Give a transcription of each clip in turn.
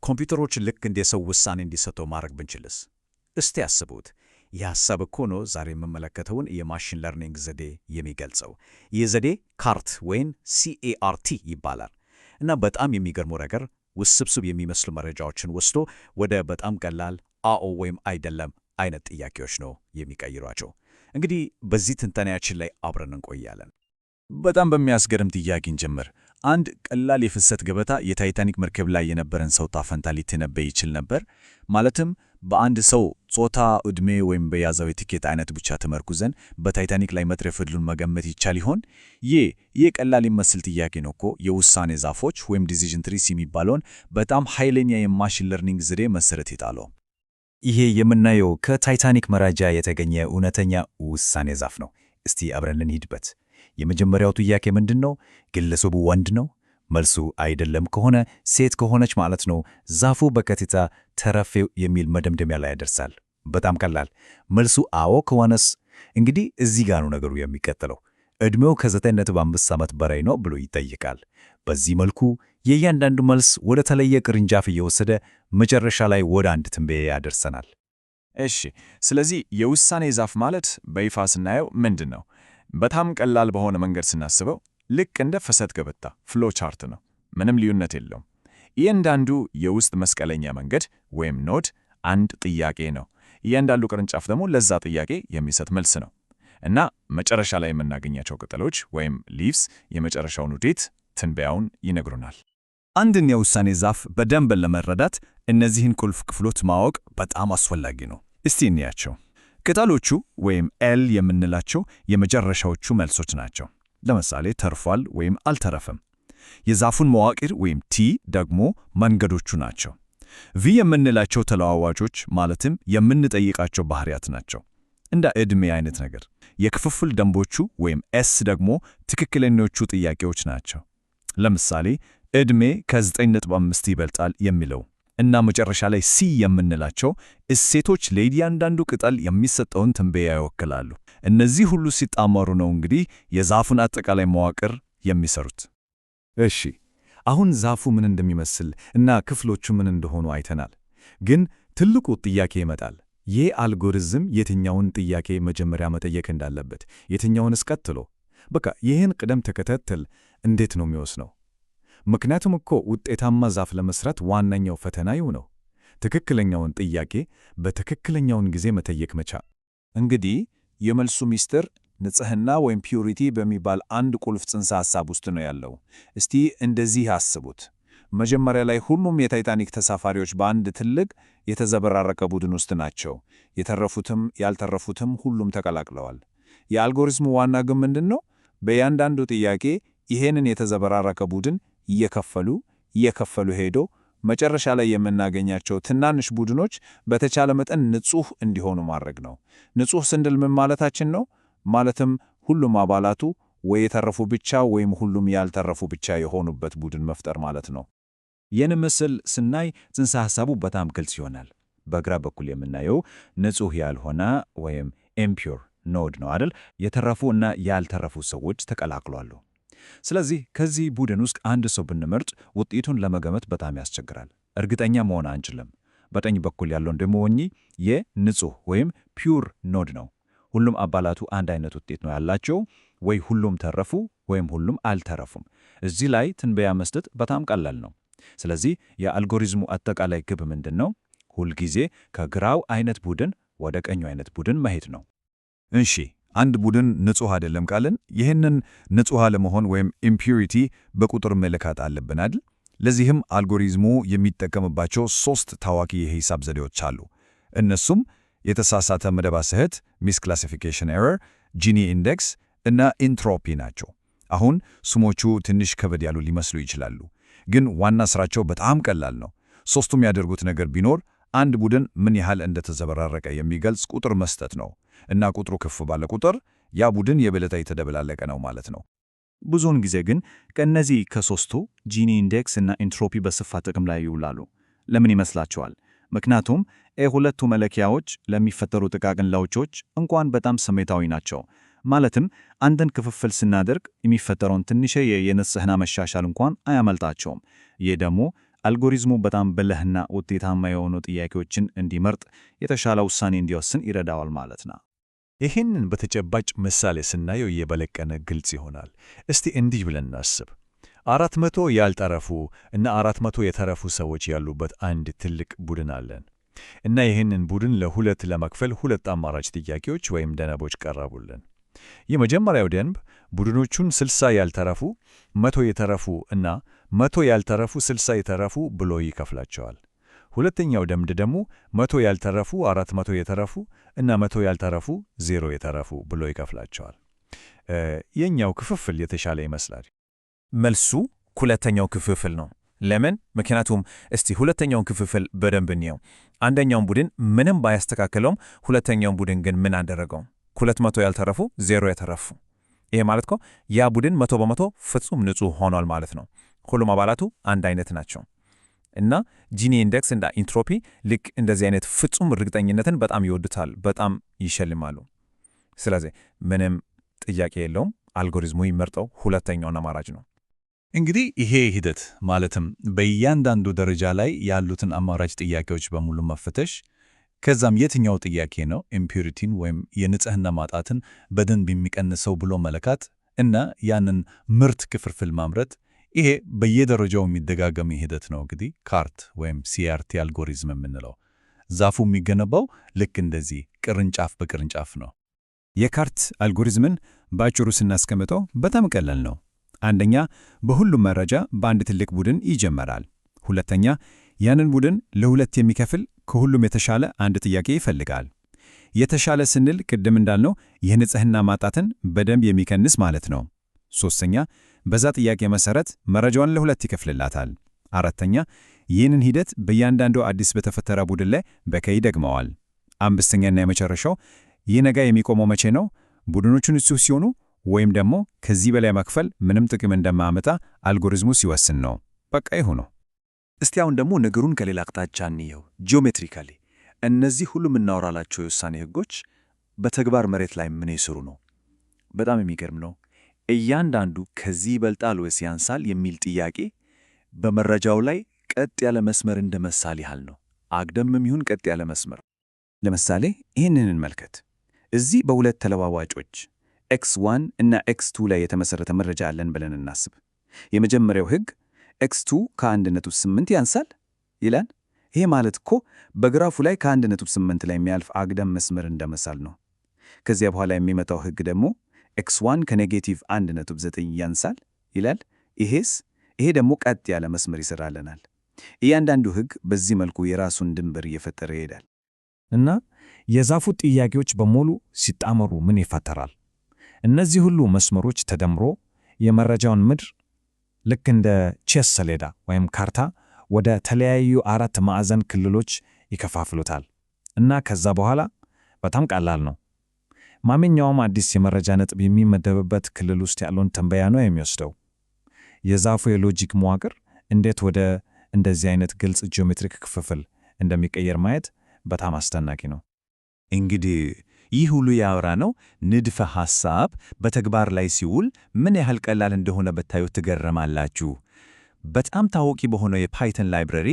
ኮምፒውተሮች ልክ እንደ ሰው ውሳኔ እንዲሰጡ ማድረግ ብንችልስ? እስቲ ያስቡት። ይህ ሐሳብ እኮ ነው ዛሬ የምመለከተውን የማሽን ለርኒንግ ዘዴ የሚገልጸው። ይህ ዘዴ ካርት ወይም CART ይባላል እና በጣም የሚገርመው ነገር ውስብስብ የሚመስሉ መረጃዎችን ወስዶ ወደ በጣም ቀላል አዎ ወይም አይደለም አይነት ጥያቄዎች ነው የሚቀይሯቸው። እንግዲህ በዚህ ትንተናያችን ላይ አብረን እንቆያለን። በጣም በሚያስገርም ጥያቄ እንጀምር። አንድ ቀላል የፍሰት ገበታ የታይታኒክ መርከብ ላይ የነበረን ሰው ዕጣ ፈንታ ሊተነበይ ይችል ነበር? ማለትም በአንድ ሰው ጾታ፣ ዕድሜ ወይም በያዘው የቲኬት አይነት ብቻ ተመርኩዘን በታይታኒክ ላይ መትረፍ ዕድሉን መገመት ይቻል ይሆን? ይህ ቀላል የሚመስል ጥያቄ ነው እኮ የውሳኔ ዛፎች ወይም ዲሲዥን ትሪስ የሚባለውን በጣም ኃይለኛ የማሽን ለርኒንግ ዘዴ መሰረት የጣለው። ይሄ የምናየው ከታይታኒክ መረጃ የተገኘ እውነተኛ ውሳኔ ዛፍ ነው። እስቲ አብረን እንሂድበት። የመጀመሪያው ጥያቄ ምንድን ነው? ግለሰቡ ወንድ ነው? መልሱ አይደለም ከሆነ ሴት ከሆነች ማለት ነው ዛፉ በቀጥታ ተረፌው የሚል መደምደሚያ ላይ ያደርሳል። በጣም ቀላል። መልሱ አዎ ከሆነስ? እንግዲህ እዚህ ጋር ነው ነገሩ የሚቀጥለው። ዕድሜው ከ9.5 ዓመት በላይ ነው ብሎ ይጠይቃል። በዚህ መልኩ የእያንዳንዱ መልስ ወደ ተለየ ቅርንጫፍ እየወሰደ መጨረሻ ላይ ወደ አንድ ትንበያ ያደርሰናል። እሺ፣ ስለዚህ የውሳኔ ዛፍ ማለት በይፋ ስናየው ምንድን ነው? በጣም ቀላል በሆነ መንገድ ስናስበው ልክ እንደ ፍሰት ገበታ ፍሎ ቻርት ነው። ምንም ልዩነት የለውም። እያንዳንዱ የውስጥ መስቀለኛ መንገድ ወይም ኖድ አንድ ጥያቄ ነው። እያንዳንዱ ቅርንጫፍ ደግሞ ለዛ ጥያቄ የሚሰጥ መልስ ነው እና መጨረሻ ላይ የምናገኛቸው ቅጠሎች ወይም ሊቭስ የመጨረሻውን ውጤት ትንበያውን ይነግሩናል። አንድን የውሳኔ ዛፍ በደንብ ለመረዳት እነዚህን ቁልፍ ክፍሎች ማወቅ በጣም አስፈላጊ ነው። እስቲ እንያቸው። ቅጠሎቹ ወይም ኤል የምንላቸው የመጨረሻዎቹ መልሶች ናቸው። ለምሳሌ ተርፏል ወይም አልተረፈም። የዛፉን መዋቅር ወይም ቲ ደግሞ መንገዶቹ ናቸው። ቪ የምንላቸው ተለዋዋጮች ማለትም የምንጠይቃቸው ባህሪያት ናቸው፣ እንደ ዕድሜ አይነት ነገር። የክፍፍል ደንቦቹ ወይም ኤስ ደግሞ ትክክለኞቹ ጥያቄዎች ናቸው። ለምሳሌ ዕድሜ ከ9.5 ይበልጣል የሚለው እና መጨረሻ ላይ ሲ የምንላቸው እሴቶች ለእያንዳንዱ ቅጠል የሚሰጠውን ትንበያ ይወክላሉ። እነዚህ ሁሉ ሲጣመሩ ነው እንግዲህ የዛፉን አጠቃላይ መዋቅር የሚሰሩት። እሺ፣ አሁን ዛፉ ምን እንደሚመስል እና ክፍሎቹ ምን እንደሆኑ አይተናል። ግን ትልቁ ጥያቄ ይመጣል። ይህ አልጎሪዝም የትኛውን ጥያቄ መጀመሪያ መጠየቅ እንዳለበት፣ የትኛውንስ ቀጥሎ? በቃ ይህን ቅደም ተከተል እንዴት ነው የሚወስነው? ምክንያቱም እኮ ውጤታማ ዛፍ ለመስራት ዋነኛው ፈተና ይው ነው፣ ትክክለኛውን ጥያቄ በትክክለኛውን ጊዜ መጠየቅ መቻል። እንግዲህ የመልሱ ሚስጥር ንጽህና ወይም ፒዩሪቲ በሚባል አንድ ቁልፍ ጽንሰ ሐሳብ ውስጥ ነው ያለው። እስቲ እንደዚህ አስቡት። መጀመሪያ ላይ ሁሉም የታይታኒክ ተሳፋሪዎች በአንድ ትልቅ የተዘበራረቀ ቡድን ውስጥ ናቸው። የተረፉትም ያልተረፉትም ሁሉም ተቀላቅለዋል። የአልጎሪዝሙ ዋና ግን ምንድን ነው? በእያንዳንዱ ጥያቄ ይሄንን የተዘበራረቀ ቡድን እየከፈሉ ሄዶ መጨረሻ ላይ የምናገኛቸው ትናንሽ ቡድኖች በተቻለ መጠን ንጹህ እንዲሆኑ ማድረግ ነው። ንጹህ ስንል ምን ማለታችን ነው? ማለትም ሁሉም አባላቱ ወይ የተረፉ ብቻ ወይም ሁሉም ያልተረፉ ብቻ የሆኑበት ቡድን መፍጠር ማለት ነው። ይህን ምስል ስናይ ጽንሰ ሐሳቡ በጣም ግልጽ ይሆናል። በግራ በኩል የምናየው ንጹህ ያልሆነ ወይም ኢምፒውር ኖድ ነው አይደል? የተረፉ እና ያልተረፉ ሰዎች ተቀላቅሏሉ። ስለዚህ ከዚህ ቡድን ውስጥ አንድ ሰው ብንመርጥ ውጤቱን ለመገመት በጣም ያስቸግራል። እርግጠኛ መሆን አንችልም። በቀኝ በኩል ያለውን ደግሞ የንጹህ ወይም ፒውር ኖድ ነው። ሁሉም አባላቱ አንድ አይነት ውጤት ነው ያላቸው። ወይ ሁሉም ተረፉ ወይም ሁሉም አልተረፉም። እዚህ ላይ ትንበያ መስጠት በጣም ቀላል ነው። ስለዚህ የአልጎሪዝሙ አጠቃላይ ግብ ምንድን ነው? ሁልጊዜ ከግራው አይነት ቡድን ወደ ቀኙ አይነት ቡድን መሄድ ነው። እሺ፣ አንድ ቡድን ንጹህ አይደለም ካልን ይህንን ንጹህ አለመሆን ወይም ኢምፒዩሪቲ በቁጥር መለካት አለብን አይደል? ለዚህም አልጎሪዝሙ የሚጠቀምባቸው 3 ታዋቂ የሂሳብ ዘዴዎች አሉ። እነሱም የተሳሳተ መደባ ስህተት ሚስክላሲፊኬሽን ኤረር፣ ጂኒ ኢንዴክስ እና ኢንትሮፒ ናቸው። አሁን ስሞቹ ትንሽ ከበድ ያሉ ሊመስሉ ይችላሉ፣ ግን ዋና ስራቸው በጣም ቀላል ነው። ሦስቱም ያደርጉት ነገር ቢኖር አንድ ቡድን ምን ያህል እንደተዘበራረቀ የሚገልጽ ቁጥር መስጠት ነው እና ቁጥሩ ከፍ ባለ ቁጥር ያ ቡድን የበለጠ የተደበላለቀ ነው ማለት ነው። ብዙውን ጊዜ ግን ከእነዚህ ከሦስቱ ጂኒ ኢንዴክስ እና ኢንትሮፒ በስፋት ጥቅም ላይ ይውላሉ። ለምን ይመስላችኋል? ምክንያቱም ሁለቱ መለኪያዎች ለሚፈጠሩ ጥቃቅን ለውጦች እንኳን በጣም ስሜታዊ ናቸው። ማለትም አንድን ክፍፍል ስናደርግ የሚፈጠረውን ትንሽ የንጽህና መሻሻል እንኳን አያመልጣቸውም። ይህ ደግሞ አልጎሪዝሙ በጣም ብልህና ውጤታማ የሆኑ ጥያቄዎችን እንዲመርጥ፣ የተሻለ ውሳኔ እንዲወስን ይረዳዋል ማለት ነው። ይህንን በተጨባጭ ምሳሌ ስናየው የበለቀነ ግልጽ ይሆናል። እስቲ እንዲህ ብለን እናስብ። 400 ያልጠረፉ እና 400 የተረፉ ሰዎች ያሉበት አንድ ትልቅ ቡድን አለን እና ይህንን ቡድን ለሁለት ለመክፈል ሁለት አማራጭ ጥያቄዎች ወይም ደንቦች ቀረቡልን። የመጀመሪያው ደንብ ቡድኖቹን 60 ያልተረፉ፣ 100 የተረፉ እና 100 ያልተረፉ 60 የተረፉ ብሎ ይከፍላቸዋል። ሁለተኛው ደንብ ደግሞ 100 ያልተረፉ፣ 400 የተረፉ እና 100 ያልተረፉ 0 የተረፉ ብሎ ይከፍላቸዋል። የኛው ክፍፍል የተሻለ ይመስላል። መልሱ ሁለተኛው ክፍፍል ነው። ለምን? ምክንያቱም እስቲ ሁለተኛውን ክፍፍል በደንብ እንየው። አንደኛውን ቡድን ምንም ባያስተካከለውም ሁለተኛውን ቡድን ግን ምን አደረገው? 200 ያልተረፉ 0 የተረፉ። ይሄ ማለት እኮ ያ ቡድን 100% ፍጹም ንጹህ ሆኗል ማለት ነው። ሁሉም አባላቱ አንድ አይነት ናቸው። እና ጂኒ ኢንዴክስ እና ኢንትሮፒ ልክ እንደዚህ አይነት ፍጹም እርግጠኝነትን በጣም ይወዱታል፣ በጣም ይሸልማሉ። ስለዚህ ምንም ጥያቄ የለውም፣ አልጎሪዝሙ ይመርጠው ሁለተኛውን አማራጭ ነው። እንግዲህ ይሄ ሂደት ማለትም በእያንዳንዱ ደረጃ ላይ ያሉትን አማራጭ ጥያቄዎች በሙሉ መፈተሽ፣ ከዛም የትኛው ጥያቄ ነው ኢምፒሪቲን ወይም የንጽህና ማጣትን በደንብ የሚቀንሰው ብሎ መለካት እና ያንን ምርት ክፍፍል ማምረት፣ ይሄ በየደረጃው የሚደጋገም ሂደት ነው። እንግዲህ ካርት ወይም ሲአርቲ አልጎሪዝም የምንለው ዛፉ የሚገነባው ልክ እንደዚህ ቅርንጫፍ በቅርንጫፍ ነው። የካርት አልጎሪዝምን በአጭሩ ስናስቀምጠው በጣም ቀላል ነው። አንደኛ፣ በሁሉም መረጃ በአንድ ትልቅ ቡድን ይጀመራል። ሁለተኛ፣ ያንን ቡድን ለሁለት የሚከፍል ከሁሉም የተሻለ አንድ ጥያቄ ይፈልጋል። የተሻለ ስንል ቅድም እንዳልነው የንጽህና ማጣትን በደንብ የሚቀንስ ማለት ነው። ሶስተኛ፣ በዛ ጥያቄ መሰረት መረጃዋን ለሁለት ይከፍልላታል። አራተኛ፣ ይህንን ሂደት በእያንዳንዱ አዲስ በተፈጠረ ቡድን ላይ በከይ ደግመዋል። አምስተኛና የመጨረሻው ይህ ነገር የሚቆመው መቼ ነው? ቡድኖቹን እሱ ሲሆኑ ወይም ደግሞ ከዚህ በላይ መክፈል ምንም ጥቅም እንደማያመጣ አልጎሪዝሙ ሲወስን ነው። በቃ ይሁ ነው። እስቲ አሁን ደግሞ ነገሩን ከሌላ አቅጣጫ እንየው። ጂኦሜትሪካሊ እነዚህ ሁሉ የምናወራላቸው የውሳኔ ህጎች በተግባር መሬት ላይ ምን ይሰሩ ነው? በጣም የሚገርም ነው። እያንዳንዱ ከዚህ ይበልጣል ወይስ ያንሳል የሚል ጥያቄ በመረጃው ላይ ቀጥ ያለ መስመር እንደ መሳል ያህል ነው። አግደምም ይሁን ቀጥ ያለ መስመር። ለምሳሌ ይህንን እንመልከት። እዚህ በሁለት ተለዋዋጮች x1 እና x2 ላይ የተመሰረተ መረጃ አለን ብለን እናስብ። የመጀመሪያው ህግ x2 ከ1.8 ያንሳል ይላል። ይሄ ማለት እኮ በግራፉ ላይ ከ1.8 ላይ የሚያልፍ አግዳም መስመር እንደመሳል ነው። ከዚያ በኋላ የሚመጣው ህግ ደግሞ x1 ከኔጌቲቭ 1.9 ያንሳል ይላል። ይሄ ደግሞ ቀጥ ያለ መስመር ይሰራልናል። እያንዳንዱ ህግ በዚህ መልኩ የራሱን ድንበር እየፈጠረ ይሄዳል። እና የዛፉ ጥያቄዎች በሙሉ ሲጣመሩ ምን ይፈጠራል? እነዚህ ሁሉ መስመሮች ተደምሮ የመረጃውን ምድር ልክ እንደ ቼስ ሰሌዳ ወይም ካርታ ወደ ተለያዩ 4 ማዕዘን ክልሎች ይከፋፍሉታል። እና ከዛ በኋላ በጣም ቀላል ነው። ማንኛውም አዲስ የመረጃ ነጥብ የሚመደብበት ክልል ውስጥ ያለውን ትንበያ ነው የሚወስደው። የዛፉ የሎጂክ መዋቅር እንዴት ወደ እንደዚህ አይነት ግልጽ ጂኦሜትሪክ ክፍፍል እንደሚቀየር ማየት በጣም አስደናቂ ነው። እንግዲህ ይህ ሁሉ ያወራ ነው ንድፈ ሐሳብ በተግባር ላይ ሲውል ምን ያህል ቀላል እንደሆነ በታዩ ትገረማላችሁ። በጣም ታዋቂ በሆነው የፓይተን ላይብረሪ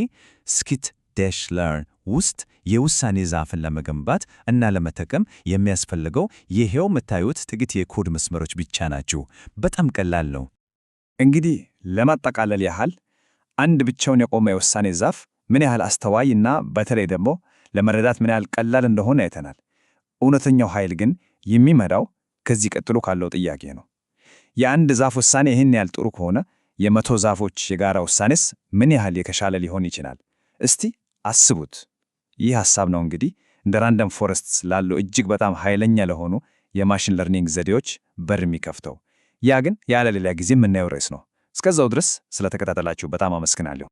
skit-learn ውስጥ የውሳኔ ዛፍን ለመገንባት እና ለመጠቀም የሚያስፈልገው ይሄው የምታዩት ጥቂት የኮድ መስመሮች ብቻ ናቸው። በጣም ቀላል ነው። እንግዲህ ለማጠቃለል ያህል አንድ ብቻውን የቆመ የውሳኔ ዛፍ ምን ያህል አስተዋይ እና በተለይ ደግሞ ለመረዳት ምን ያህል ቀላል እንደሆነ አይተናል። እውነተኛው ኃይል ግን የሚመራው ከዚህ ቀጥሎ ካለው ጥያቄ ነው። የአንድ ዛፍ ውሳኔ ይህን ያህል ጥሩ ከሆነ የ100 ዛፎች የጋራ ውሳኔስ ምን ያህል የተሻለ ሊሆን ይችላል? እስቲ አስቡት። ይህ ሐሳብ ነው እንግዲህ እንደ ራንደም ፎረስትስ ላሉ እጅግ በጣም ኃይለኛ ለሆኑ የማሽን ለርኒንግ ዘዴዎች በር የሚከፍተው። ያ ግን ያለ ሌላ ጊዜ የምናየው ርዕስ ነው። እስከዛው ድረስ ስለተከታተላችሁ በጣም አመስግናለሁ።